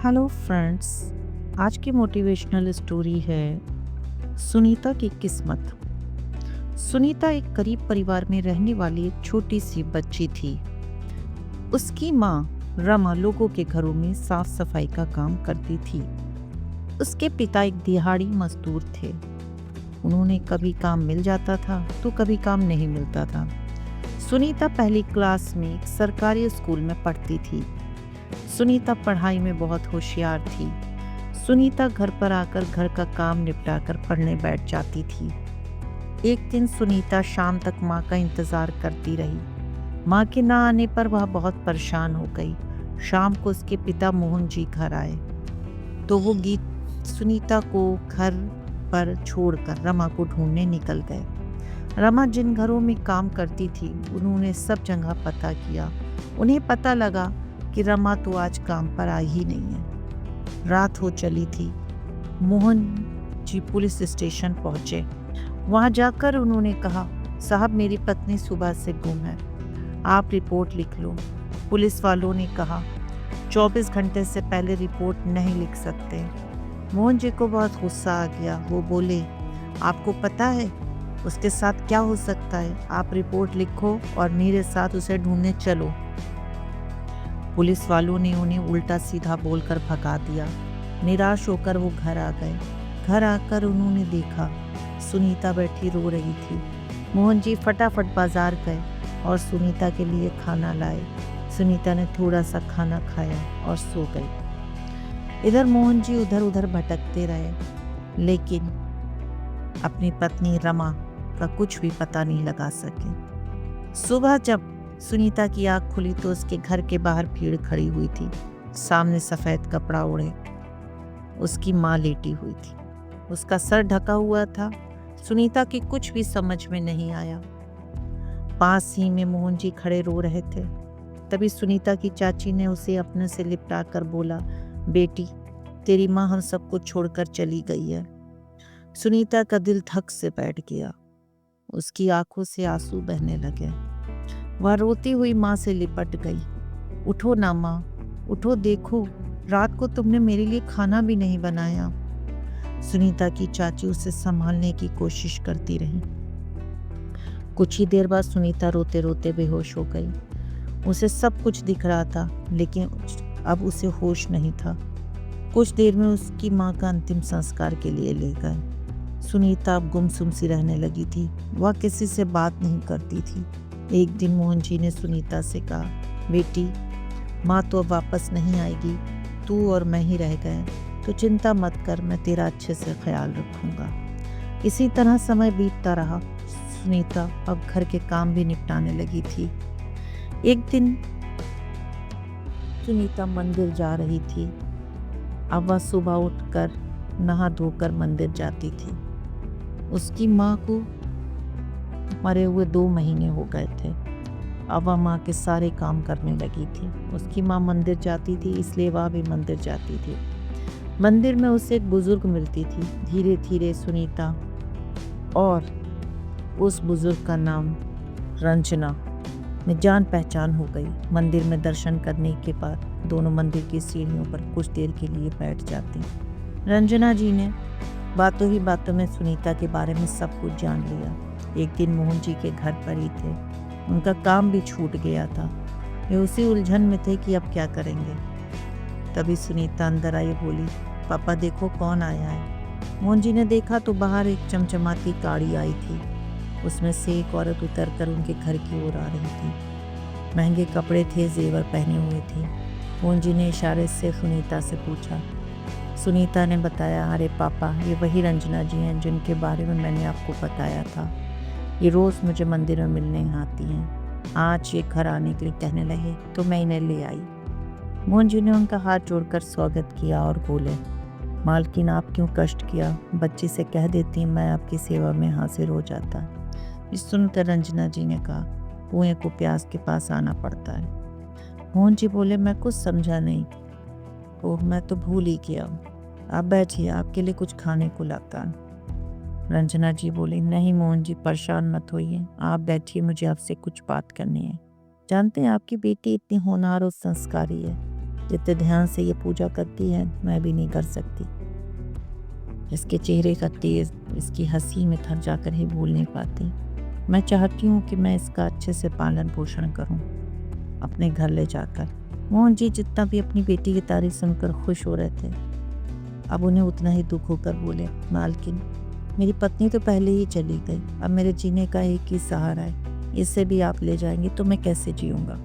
Hello friends. आज की motivational story है सुनीता की किस्मत। सुनीता एक गरीब परिवार में रहने वाली एक छोटी सी बच्ची थी। उसकी माँ रमा लोगों के घरों में साफ सफाई का काम करती थी। उसके पिता एक दिहाड़ी मजदूर थे। उन्होंने कभी काम मिल जाता था तो कभी काम नहीं मिलता था। सुनीता पहली क्लास में एक सरकारी स्कूल में पढ़ती थी। सुनीता पढ़ाई में बहुत होशियार थी। सुनीता घर पर आकर घर का काम निपटाकर पढ़ने बैठ जाती थी। एक दिन सुनीता शाम तक माँ का इंतजार करती रही। माँ के ना आने पर वह बहुत परेशान हो गई। शाम को उसके पिता मोहन जी घर आए तो वो गीत सुनीता को घर पर छोड़कर रमा को ढूंढने निकल गए। रमा जिन घरों में काम करती थी उन्होंने सब जगह पता किया। उन्हें पता लगा कि रमा तो आज काम पर आई ही नहीं है। रात हो चली थी। मोहन जी पुलिस स्टेशन पहुंचे। वहां जाकर उन्होंने कहा, साहब मेरी पत्नी सुबह से गुम है, आप रिपोर्ट लिख लो। पुलिस वालों ने कहा 24 घंटे से पहले रिपोर्ट नहीं लिख सकते। मोहन जी को बहुत गुस्सा आ गया। वो बोले, आपको पता है उसके साथ क्या हो सकता है? आप रिपोर्ट लिखो और मेरे साथ उसे ढूंढने चलो। पुलिस वालों ने उन्हें उल्टा सीधा बोलकर भगा दिया। निराश होकर वो घर आ गए। घर आकर उन्होंने देखा सुनीता बैठी रो रही थी। मोहन जी फटाफट बाजार गए और सुनीता के लिए खाना लाए। सुनीता ने थोड़ा सा खाना खाया और सो गई। इधर मोहन जी उधर उधर भटकते रहे, लेकिन अपनी पत्नी रमा का कुछ भी पता नहीं लगा सके। सुबह जब सुनीता की आंख खुली तो उसके घर के बाहर भीड़ खड़ी हुई थी। सामने सफेद कपड़ा ओढ़े उसकी माँ लेटी हुई थी। उसका सर ढका हुआ था। सुनीता की कुछ भी समझ में नहीं आया। पास ही में मोहन जी खड़े रो रहे थे। तभी सुनीता की चाची ने उसे अपने से लिपटा कर बोला, बेटी तेरी माँ हम सबको छोड़कर चली गई है। सुनीता का दिल धक से बैठ गया। उसकी आंखों से आंसू बहने लगे। वह रोती हुई माँ से लिपट गई। उठो ना माँ, उठो, देखो रात को तुमने मेरे लिए खाना भी नहीं बनाया। सुनीता की चाची उसे संभालने की कोशिश करती रही। कुछ ही देर बाद सुनीता रोते रोते बेहोश हो गई। उसे सब कुछ दिख रहा था, लेकिन अब उसे होश नहीं था। कुछ देर में उसकी माँ का अंतिम संस्कार के लिए ले गए। सुनीता अब गुमसुम सी रहने लगी थी। वह किसी से बात नहीं करती थी। एक दिन मोहन जी ने सुनीता से कहा, बेटी माँ तो अब वापस नहीं आएगी, तू और मैं ही रह गए, तो चिंता मत कर, मैं तेरा अच्छे से ख्याल रखूंगा। इसी तरह समय बीतता रहा। सुनीता अब घर के काम भी निपटाने लगी थी। एक दिन सुनीता मंदिर जा रही थी। अब वह सुबह उठकर नहा धोकर मंदिर जाती थी। उसकी माँ को मरे हुए 2 महीने हो गए थे। अब वह माँ के सारे काम करने लगी थी। उसकी माँ मंदिर जाती थी, इसलिए वह भी मंदिर जाती थी। मंदिर में उसे एक बुजुर्ग मिलती थी। धीरे धीरे सुनीता और उस बुजुर्ग का नाम रंजना में जान पहचान हो गई। मंदिर में दर्शन करने के बाद दोनों मंदिर की सीढ़ियों पर कुछ देर के लिए बैठ जाती। रंजना जी ने बातों ही बातों में सुनीता के बारे में सब कुछ जान लिया। एक दिन मोहन जी के घर पर ही थे। उनका काम भी छूट गया था। वे उसी उलझन में थे कि अब क्या करेंगे। तभी सुनीता अंदर आई, बोली, पापा देखो कौन आया है। मोहन जी ने देखा तो बाहर एक चमचमाती गाड़ी आई थी। उसमें से एक औरत उतरकर उनके घर की ओर आ रही थी। महंगे कपड़े थे, जेवर पहने हुए थे। मोहन जी ने इशारे से सुनीता से पूछा। सुनीता ने बताया, अरे पापा ये वही रंजना जी हैं जिनके बारे में मैंने आपको बताया था। ये रोज़ मुझे मंदिर में मिलने आती हैं। आज ये घर आने के लिए कहने लगे तो मैं इन्हें ले आई। मोहन जी ने उनका हाथ जोड़कर स्वागत किया और बोले, मालकिन आप क्यों कष्ट किया, बच्ची से कह देती मैं आपकी सेवा में हाजिर हो जाता। इस सुनकर रंजना जी ने कहा, कुएं को प्यास के पास आना पड़ता है। मोहन जी बोले, मैं कुछ समझा नहीं। ओह मैं तो भूल ही गया। आप बैठिए, आपके लिए कुछ खाने को लाता। रंजना जी बोली, नहीं मोहन जी परेशान मत होइए, आप बैठिए, मुझे आपसे कुछ बात करनी है। जानते हैं आपकी बेटी इतनी होनहार और संस्कारी है, जितने ध्यान से ये पूजा करती है मैं भी नहीं कर सकती। इसके चेहरे का तेज, इसकी हंसी में थक जाकर ही भूल नहीं पाती। मैं चाहती हूँ कि मैं इसका अच्छे से पालन पोषण करूँ अपने घर ले जाकर। मोहन जी जितना भी अपनी बेटी की तारीफ सुनकर खुश हो रहे थे, अब उन्हें उतना ही दुख होकर बोले, मालकिन मेरी पत्नी तो पहले ही चली गई, अब मेरे जीने का एक ही सहारा है, इसे भी आप ले जाएंगे तो मैं कैसे जीऊँगा।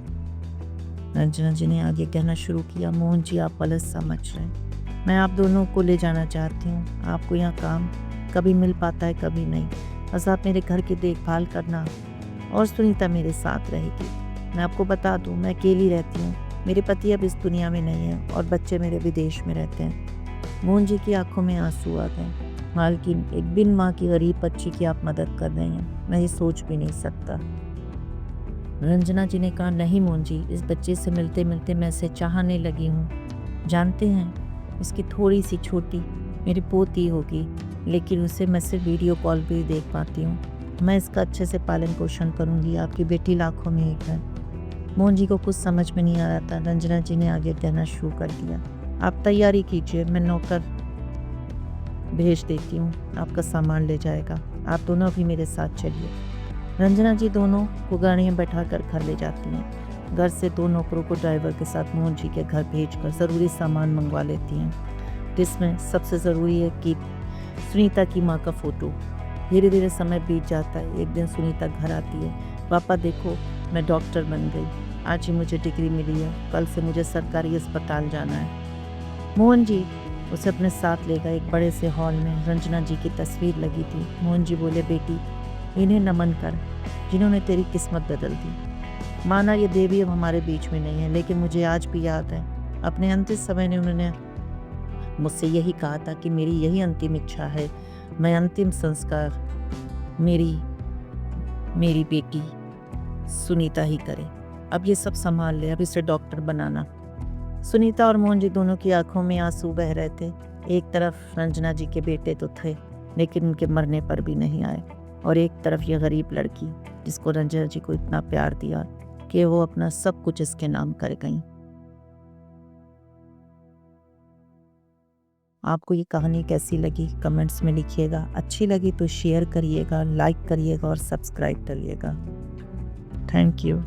रंजना जी ने आगे कहना शुरू किया, मोहन जी आप गलत समझ रहे हैं, मैं आप दोनों को ले जाना चाहती हूँ। आपको यहाँ काम कभी मिल पाता है कभी नहीं, बस आप मेरे घर की देखभाल करना और सुनीता मेरे साथ रहेगी। मैं आपको बता दूँ मैं अकेली रहती हूँ, मेरे पति अब इस दुनिया में नहीं है और बच्चे मेरे विदेश में रहते हैं। मोहन जी की आंखों में आंसू आ गए। मालकिन एक बिन माँ की गरीब बच्ची की आप मदद कर रहे हैं, मैं ये सोच भी नहीं सकता। रंजना जी ने कहा, नहीं मोहन जी, इस बच्चे से मिलते मिलते मैं इसे चाहने लगी हूँ। जानते हैं इसकी थोड़ी सी छोटी मेरी पोती होगी, लेकिन उसे मैं सिर्फ वीडियो कॉल पर ही देख पाती हूँ। मैं इसका अच्छे से पालन पोषण करूँगी, आपकी बेटी लाखों में एक है। मोहन जी को कुछ समझ में नहीं आ रहा था। रंजना जी ने आगे कहना शुरू कर दिया, आप तैयारी कीजिए, मैं नौकर भेज देती हूँ, आपका सामान ले जाएगा, आप दोनों भी मेरे साथ चलिए। रंजना जी दोनों को गाड़ी में बैठा कर घर ले जाती हैं। घर से दो नौकरों को ड्राइवर के साथ मोहन जी के घर भेजकर ज़रूरी सामान मंगवा लेती हैं, जिसमें सबसे ज़रूरी है कि सुनीता की माँ का फ़ोटो। धीरे धीरे समय बीत जाता है। एक दिन सुनीता घर आती है, पापा देखो मैं डॉक्टर बन गई, आज ही मुझे डिग्री मिली है, कल से मुझे सरकारी अस्पताल जाना है। मोहन जी उसे अपने साथ ले गए। एक बड़े से हॉल में रंजना जी की तस्वीर लगी थी। मोहन जी बोले, बेटी इन्हें नमन कर जिन्होंने तेरी किस्मत बदल दी। माना ये देवी अब हमारे बीच में नहीं है, लेकिन मुझे आज भी याद है अपने अंतिम समय में उन्होंने मुझसे यही कहा था कि मेरी यही अंतिम इच्छा है, मैं अंतिम संस्कार मेरी बेटी सुनीता ही करे। अब ये सब संभाल ले, अब इसे डॉक्टर बनाना। सुनीता और मोहन जी दोनों की आंखों में आंसू बह रहे थे। एक तरफ रंजना जी के बेटे तो थे, लेकिन उनके मरने पर भी नहीं आए, और एक तरफ ये गरीब लड़की जिसको रंजना जी को इतना प्यार दिया कि वो अपना सब कुछ इसके नाम कर गई। आपको ये कहानी कैसी लगी कमेंट्स में लिखिएगा। अच्छी लगी तो शेयर करिएगा, लाइक करिएगा और सब्सक्राइब करिएगा। Thank you.